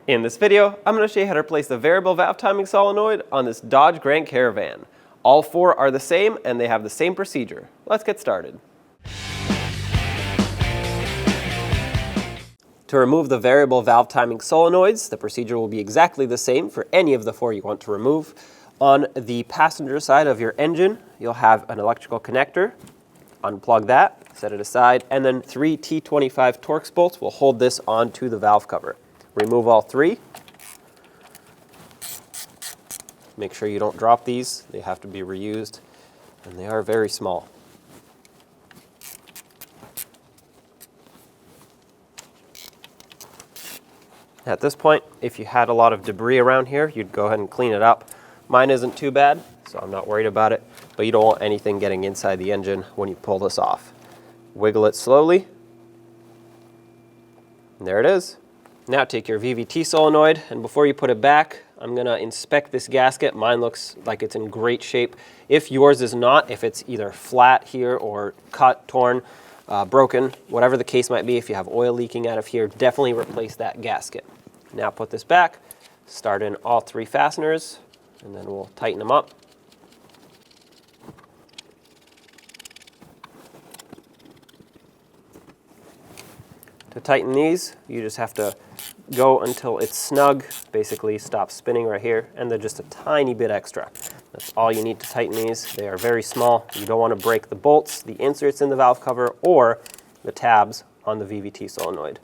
In this video, I'm going to show you how to replace the variable valve timing solenoid on this Dodge Grand Caravan. All four are the same and they have the same procedure. Let's get started. To remove the variable valve timing solenoids, the procedure will be exactly the same for any of the four you want to remove. On the passenger side of your engine, you'll have an electrical connector. Unplug that, set it aside, and then 3 T25 Torx bolts will hold this onto the valve cover. Remove all three. Make sure you don't drop these. They have to be reused, and they are very small. At this point, if you had a lot of debris around here, you'd go ahead and clean it up. Mine isn't too bad, so I'm not worried about it, but you don't want anything getting inside the engine when you pull this off. Wiggle it slowly, and there it is. Now take your VVT solenoid, and before you put it back, I'm going to inspect this gasket. Mine looks like it's in great shape. If yours is not, if it's either flat here or cut, torn, broken, whatever the case might be, if you have oil leaking out of here, definitely replace that gasket. Now put this back, start in all three fasteners, and then we'll tighten them up. To tighten these, you just have to go until it's snug, basically stop spinning right here, and then just a tiny bit extra. That's all you need to tighten these. They are very small. You don't want to break the bolts, the inserts in the valve cover, or the tabs on the VVT solenoid.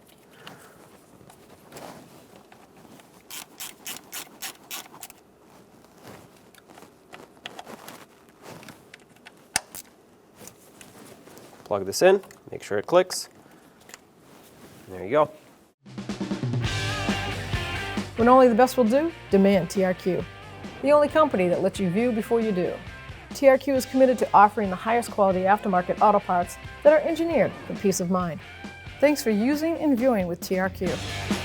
Plug this in, make sure it clicks. There you go. When only the best will do, demand TRQ. The only company that lets you view before you do. TRQ is committed to offering the highest quality aftermarket auto parts that are engineered for peace of mind. Thanks for using and viewing with TRQ.